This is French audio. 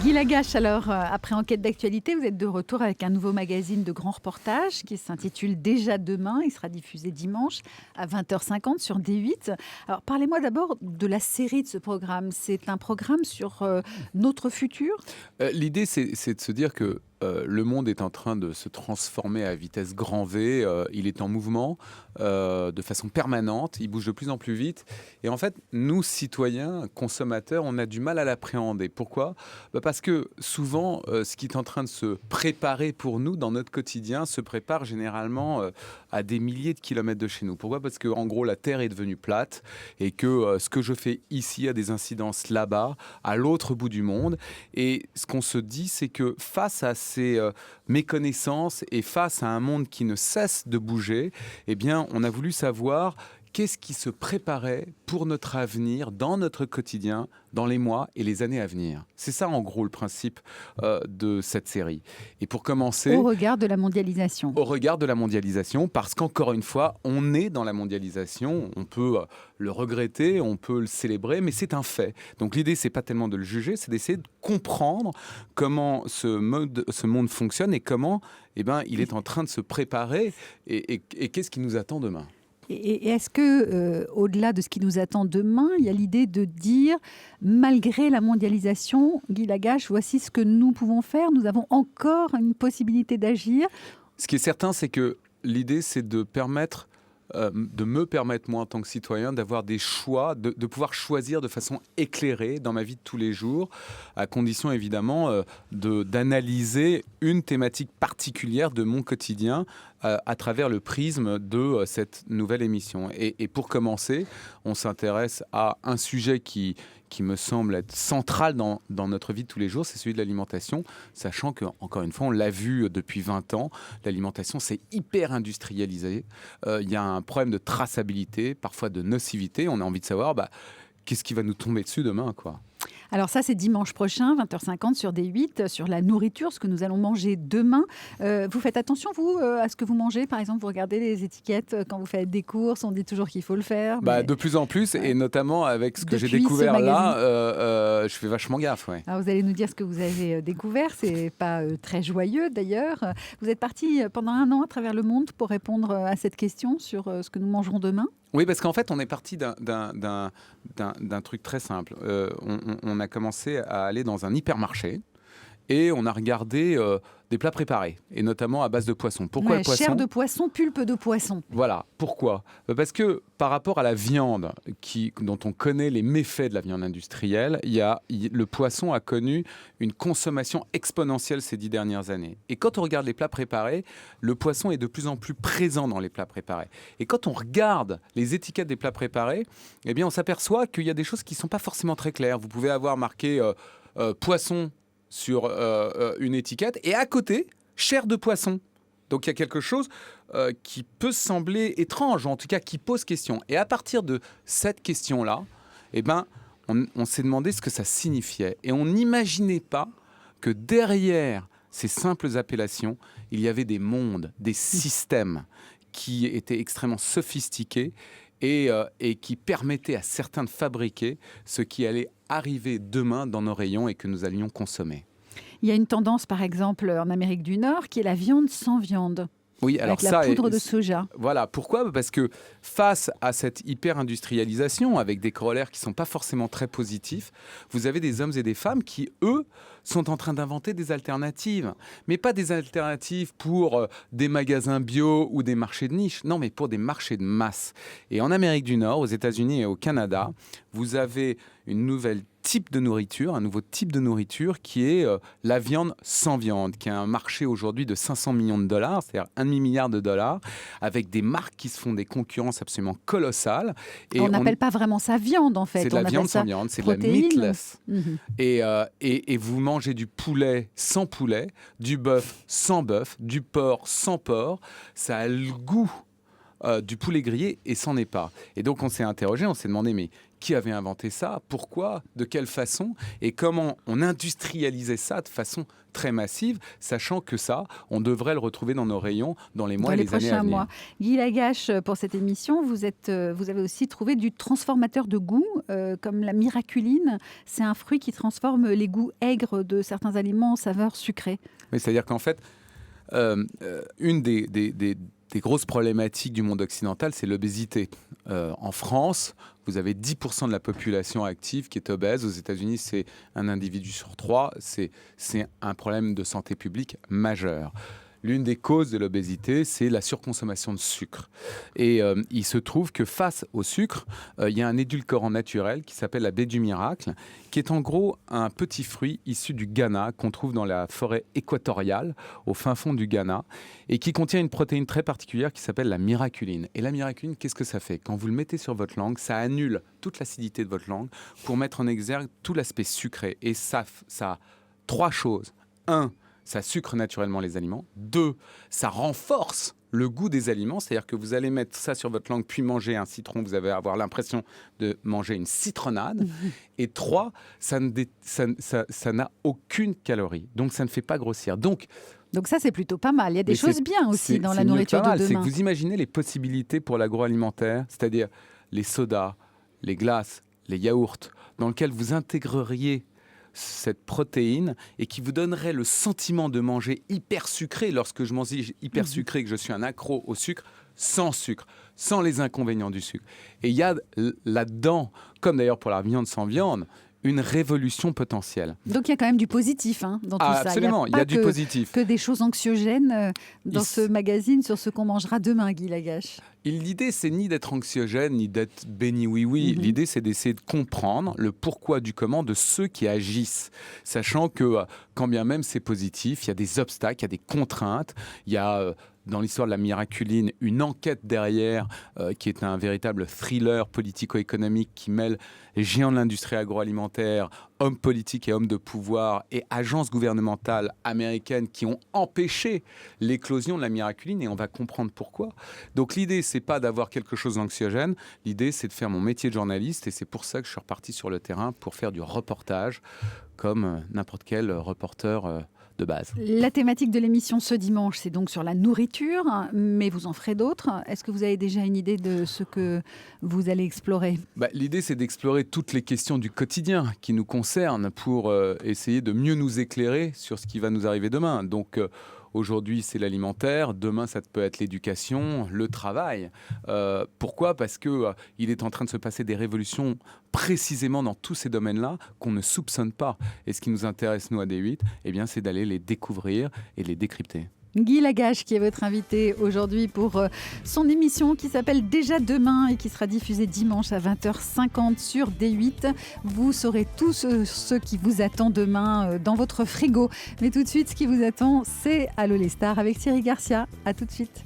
Guy Lagache, alors, après Enquête d'actualité, vous êtes de retour avec un nouveau magazine de grands reportages qui s'intitule Déjà demain. Il sera diffusé dimanche à 20h50 sur D8. Alors, parlez-moi d'abord de la série de ce programme. C'est un programme sur notre futur. L'idée, c'est de se dire que le monde est en train de se transformer à vitesse grand V. Il est en mouvement de façon permanente. Il bouge de plus en plus vite. Et en fait, nous, citoyens, consommateurs, on a du mal à l'appréhender. Pourquoi ? Parce que souvent, ce qui est en train de se préparer pour nous dans notre quotidien se prépare généralement à des milliers de kilomètres de chez nous. Pourquoi ? Parce que en gros, la Terre est devenue plate et que ce que je fais ici a des incidences là-bas, à l'autre bout du monde. Et ce qu'on se dit, c'est que face à ces méconnaissances et face à un monde qui ne cesse de bouger, eh bien, on a voulu savoir qu'est-ce qui se préparait pour notre avenir, dans notre quotidien, dans les mois et les années à venir. C'est ça, en gros, le principe de cette série. Et pour commencer... Au regard de la mondialisation. Au regard de la mondialisation, parce qu'encore une fois, on est dans la mondialisation. On peut le regretter, on peut le célébrer, mais c'est un fait. Donc l'idée, c'est pas tellement de le juger, c'est d'essayer de comprendre comment ce monde fonctionne et comment il est en train de se préparer et qu'est-ce qui nous attend demain. Et est-ce que, au-delà de ce qui nous attend demain, il y a l'idée de dire, malgré la mondialisation, Guy Lagache, voici ce que nous pouvons faire, nous avons encore une possibilité d'agir. Ce qui est certain, c'est que l'idée, c'est de me permettre, moi, en tant que citoyen, d'avoir des choix, de pouvoir choisir de façon éclairée dans ma vie de tous les jours, à condition, évidemment, d'analyser une thématique particulière de mon quotidien à travers le prisme de cette nouvelle émission. Et pour commencer, on s'intéresse à un sujet qui me semble être central dans notre vie de tous les jours, c'est celui de l'alimentation, sachant que, encore une fois, on l'a vu depuis 20 ans, l'alimentation, c'est hyper industrialisé. Il y a un problème de traçabilité, parfois de nocivité. On a envie de savoir qu'est-ce qui va nous tomber dessus demain, quoi. Alors ça, c'est dimanche prochain, 20h50 sur D8, sur la nourriture, ce que nous allons manger demain. Vous faites attention, vous, à ce que vous mangez. Par exemple, vous regardez les étiquettes quand vous faites des courses. On dit toujours qu'il faut le faire. Mais... De plus en plus, et notamment avec ce que j'ai découvert là, je fais vachement gaffe. Ouais. Alors, vous allez nous dire ce que vous avez découvert. C'est pas très joyeux, d'ailleurs. Vous êtes parti pendant 1 an à travers le monde pour répondre à cette question sur ce que nous mangerons demain. Oui, parce qu'en fait, on est parti d'un truc très simple. On a commencé à aller dans un hypermarché et on a regardé des plats préparés, et notamment à base de poisson. Pourquoi le poisson ? Chair de poisson, pulpe de poisson. Voilà, pourquoi ? Parce que par rapport à la viande, dont on connaît les méfaits de la viande industrielle, le poisson a connu une consommation exponentielle ces 10 dernières années. Et quand on regarde les plats préparés, le poisson est de plus en plus présent dans les plats préparés. Et quand on regarde les étiquettes des plats préparés, eh bien, on s'aperçoit qu'il y a des choses qui ne sont pas forcément très claires. Vous pouvez avoir marqué poisson sur une étiquette, et à côté, chair de poisson. Donc il y a quelque chose qui peut sembler étrange, ou en tout cas qui pose question. Et à partir de cette question-là, on s'est demandé ce que ça signifiait. Et on n'imaginait pas que derrière ces simples appellations, il y avait des mondes, des systèmes qui étaient extrêmement sophistiqués et qui permettaient à certains de fabriquer ce qui allait arriver demain dans nos rayons et que nous allions consommer. Il y a une tendance, par exemple, en Amérique du Nord, qui est la viande sans viande. Oui, alors avec la poudre de soja. Voilà, pourquoi ? Parce que face à cette hyper-industrialisation, avec des corollaires qui ne sont pas forcément très positifs, vous avez des hommes et des femmes qui, eux, sont en train d'inventer des alternatives. Mais pas des alternatives pour des magasins bio ou des marchés de niche. Non, mais pour des marchés de masse. Et en Amérique du Nord, aux États-Unis et au Canada, vous avez une nouvelle type de nourriture, un nouveau type de nourriture qui est la viande sans viande, qui a un marché aujourd'hui de 500 millions de dollars, c'est-à-dire $1 demi-milliard, avec des marques qui se font des concurrences absolument colossales. Et on n'appelle pas vraiment ça viande, en fait. C'est de la viande sans viande, c'est de la meatless. Et vous mangez du poulet sans poulet, du bœuf sans bœuf, du porc sans porc. Ça a le goût du poulet grillé et c'en est pas. Et donc on s'est interrogé, on s'est demandé mais qui avait inventé ça, pourquoi, de quelle façon, et comment on industrialisait ça de façon très massive, sachant que ça, on devrait le retrouver dans nos rayons dans les mois et les années à venir. Mois. Guy Lagache, pour cette émission, vous avez aussi trouvé du transformateur de goût, comme la miraculine. C'est un fruit qui transforme les goûts aigres de certains aliments en saveurs sucrées. Oui, c'est-à-dire qu'en fait, une des grosses problématiques du monde occidental, c'est l'obésité. En France, vous avez 10% de la population active qui est obèse. Aux États-Unis, c'est un individu sur 3. C'est un problème de santé publique majeur. L'une des causes de l'obésité, c'est la surconsommation de sucre. Et il se trouve que face au sucre, il y a un édulcorant naturel qui s'appelle la baie du miracle, qui est en gros un petit fruit issu du Ghana qu'on trouve dans la forêt équatoriale, au fin fond du Ghana, et qui contient une protéine très particulière qui s'appelle la miraculine. Et la miraculine, qu'est-ce que ça fait? Quand vous le mettez sur votre langue, ça annule toute l'acidité de votre langue pour mettre en exergue tout l'aspect sucré. Et ça a 3 choses. 1, ça sucre naturellement les aliments. 2, ça renforce le goût des aliments, c'est-à-dire que vous allez mettre ça sur votre langue puis manger un citron, vous allez avoir l'impression de manger une citronnade. Et 3, ça n'a aucune calorie, donc ça ne fait pas grossir. Donc ça, c'est plutôt pas mal. Il y a des choses bien aussi dans la nourriture de demain. C'est que vous imaginez les possibilités pour l'agroalimentaire, c'est-à-dire les sodas, les glaces, les yaourts, dans lesquels vous intégreriez cette protéine et qui vous donnerait le sentiment de manger hyper sucré lorsque je mange hyper sucré, que je suis un accro au sucre, sans les inconvénients du sucre. Et il y a là-dedans, comme d'ailleurs pour la viande sans viande, une révolution potentielle. Donc il y a quand même du positif dans tout ça. Absolument, il y a du positif. Que des choses anxiogènes dans ce magazine sur ce qu'on mangera demain, Guy Lagache. L'idée, c'est ni d'être anxiogène, ni d'être béni oui-oui. L'idée, c'est d'essayer de comprendre le pourquoi du comment de ceux qui agissent. Sachant que, quand bien même c'est positif, il y a des obstacles, il y a des contraintes, il y a... dans l'histoire de la miraculine, une enquête derrière qui est un véritable thriller politico-économique qui mêle les géants de l'industrie agroalimentaire, hommes politiques et hommes de pouvoir et agences gouvernementales américaines qui ont empêché l'éclosion de la miraculine, et on va comprendre pourquoi. Donc l'idée, c'est pas d'avoir quelque chose d'anxiogène, l'idée, c'est de faire mon métier de journaliste, et c'est pour ça que je suis reparti sur le terrain pour faire du reportage comme n'importe quel reporter de base. La thématique de l'émission ce dimanche, c'est donc sur la nourriture, mais vous en ferez d'autres. Est-ce que vous avez déjà une idée de ce que vous allez explorer ? L'idée, c'est d'explorer toutes les questions du quotidien qui nous concernent pour essayer de mieux nous éclairer sur ce qui va nous arriver demain. Donc, aujourd'hui, c'est l'alimentaire. Demain, ça peut être l'éducation, le travail. Pourquoi ? Parce qu'il est en train de se passer des révolutions précisément dans tous ces domaines-là qu'on ne soupçonne pas. Et ce qui nous intéresse, nous, à D8, c'est d'aller les découvrir et les décrypter. Guy Lagache, qui est votre invité aujourd'hui pour son émission qui s'appelle Déjà demain et qui sera diffusée dimanche à 20h50 sur D8. Vous saurez tout ce qui vous attend demain dans votre frigo. Mais tout de suite, ce qui vous attend, c'est Allô les stars avec Thierry Garcia. À tout de suite.